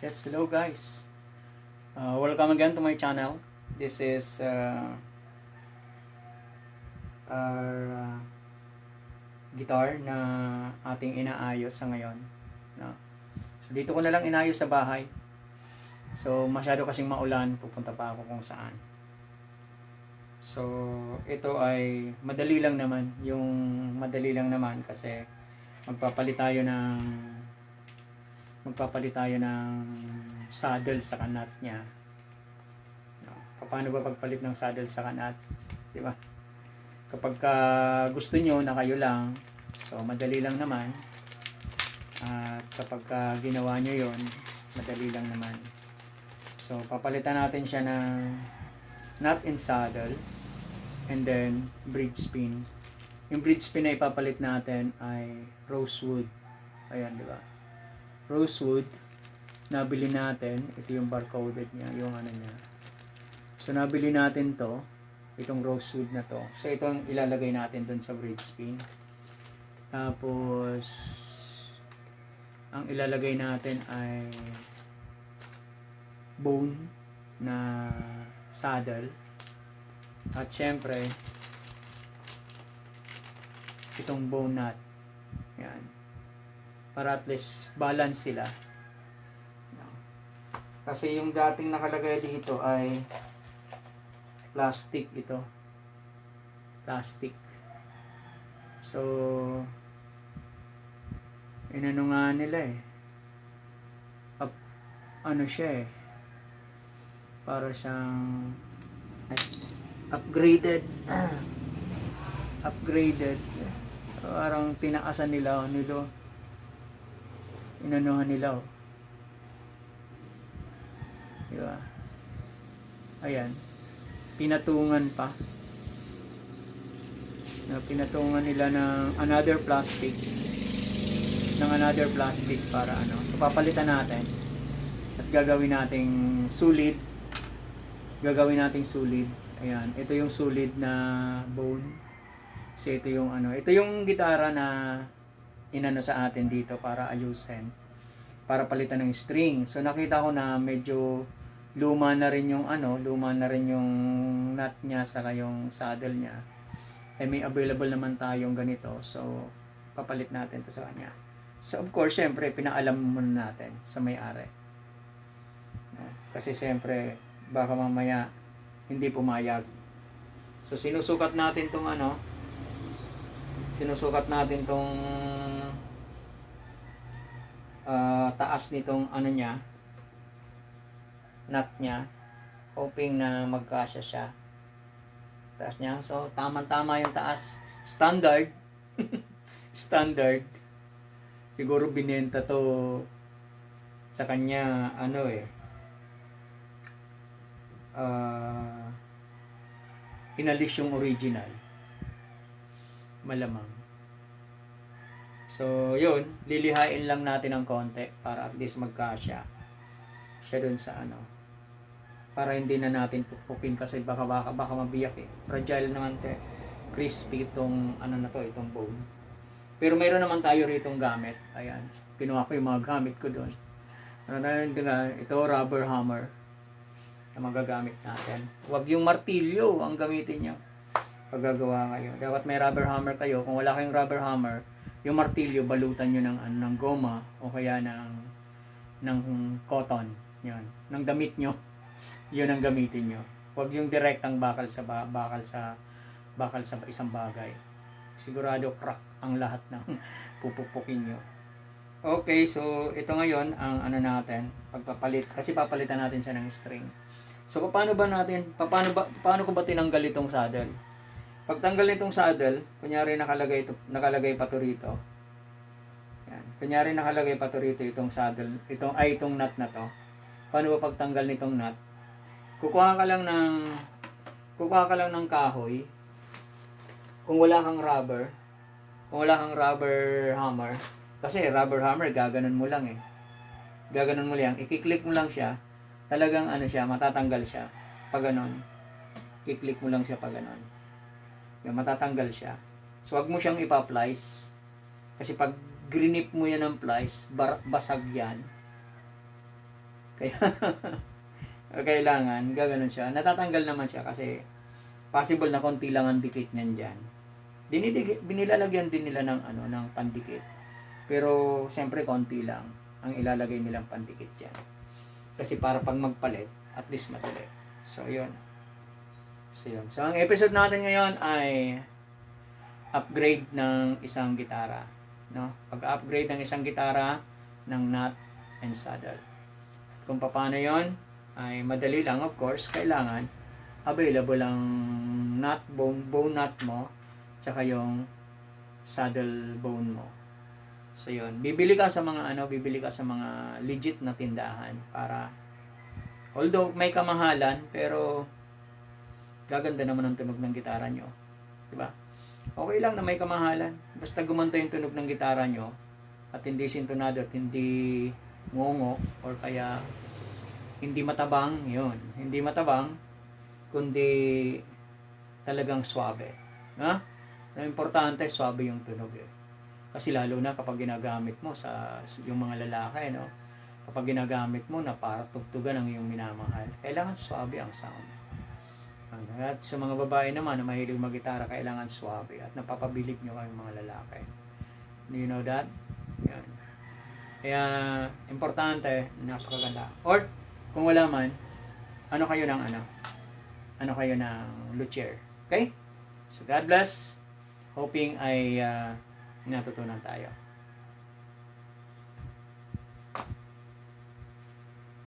Yes, hello guys. Welcome again to my channel. This is our guitar na ating inaayos sa ngayon. No? So dito ko na lang inayos sa bahay. So masyado kasing maulan, pupunta pa ako kung saan. So ito ay madali lang naman. Yung madali lang naman kasi magpapalit tayo ng saddle sa kanat niya. Paano ba pagpalit ng saddle sa kanat? 'Di ba? Kapag gusto nyo na kayo lang, so madali lang naman. At kapag ginawa nyo 'yon, madali lang naman. So papalitan natin siya ng knot and saddle and then bridge spin. Yung bridge spin na ipapalit natin ay rosewood. Ayan, 'di ba? Rosewood, nabili natin, ito yung barcoded niya, yung ano niya. So nabili natin to, itong rosewood na to. So ito ang ilalagay natin dun sa bridge spin. Tapos ang ilalagay natin ay bone na saddle. At syempre itong bone nut. Yan. Para at least balance sila. Kasi yung dating nakalagay dito ay plastic ito. Plastic. So, inano nga nila eh. Ano siya eh. Para siyang upgraded. Upgraded. Parang tinaasan nila nilo. Inanuhan nila oh. Diba? Ayan. Pinatungan pa. Pinatungan nila ng another plastic. Para ano. So papalitan natin. At gagawin nating sulid. Ayan. Ito yung sulid na bone. So ito yung ano. Ito yung gitara na inano sa atin dito para ayusin, para palitan ng string. So nakita ko na medyo luma na rin yung nut niya sa yung saddle niya. Eh may available naman tayong ganito. So papalit natin to sa kanya. So of course, syempre pinaalam muna natin sa may-ari. Kasi syempre baka mamaya hindi pumayag. So sinusukat natin tong taas nitong niya, nut niya, hoping na magkasya siya. Taas niya. So tama-tama yung taas. Standard. Standard. Siguro binenta to sa kanya inalis yung original. Malamang. So, yun, lilihain lang natin ng konti para at least magkasya siya dun sa para hindi na natin pukpukin kasi baka mabiyak eh. Fragile naman crispy itong itong bone. Pero mayroon naman tayo ritong gamit. Ayan, kinuha ko yung mga gamit ko doon. Ito rubber hammer na magagamit natin. Huwag yung martilyo ang gamitin nyo pag gagawa kayo. Dapat may rubber hammer kayo. Kung wala kayong rubber hammer, yung martilyo balutan nyo ng goma o kaya ng cotton. Yun, ng damit nyo. Yun ang gamitin nyo. Huwag yung direktang bakal sa isang bagay. Sigurado crack ang lahat ng pupukpukin nyo. Okay, so ito ngayon ang ano natin, pagpapalit kasi papalitan natin siya ng string. So paano ko ba tinanggal itong saddle? Pagtanggal nitong saddle, kunyari nakalagay pa to rito. Yan. Kunyari nakalagay pa to rito itong saddle, itong nut na to. Paano ba pagtanggal nitong nut? Kukuha ka lang ng kahoy. Kung wala kang rubber hammer, kasi rubber hammer gaganon mo lang eh. Gaganon mo lang, i-click mo lang siya. Talagang ano siya, matatanggal siya. Pag ganon. I-click mo lang siya pag ganon. Yan, matatanggal siya. So wag mo siyang ipa-plies. Kasi pag grinip mo yan ng plies, basag yan. Kaya kailangan gaganon siya. Natatanggal naman siya kasi possible na konti lang ang dikit niyan diyan. Binilalagyan din nila ng pandikit. Pero siyempre konti lang ang ilalagay nilang pandikit diyan. Kasi para pag magpalit, at least madali. So yun. So ang episode natin ngayon ay upgrade ng isang gitara, no? Pag-upgrade ng isang gitara ng nut and saddle. At kung paano 'yon ay madali lang, of course, kailangan available ang bone nut mo, tsaka yung saddle bone mo. So yun, bibili ka sa mga legit na tindahan para although may kamahalan pero gaganda naman ang tunog ng gitara nyo, di ba? Okay lang na may kamahalan, basta gumanda yung tunog ng gitara nyo at hindi sintonado at hindi ngongo or kaya hindi matabang, yun, hindi matabang kundi talagang swabe, ha? Ang importante swabe yung tunog eh. Kasi lalo na kapag ginagamit mo sa yung mga lalaki, no? Kapag ginagamit mo na para tugtugan ang iyong minamahal, kailangan swabe ang sound. At sa mga babae naman na mahilig mag-gitara, kailangan swabe at napapabilib nyo kayong mga lalaki. Do you know that? Yan. Kaya importante, napakaganda. Or kung wala man, ano kayo ng luthier. Okay? So God bless. Hoping ay natutunan tayo.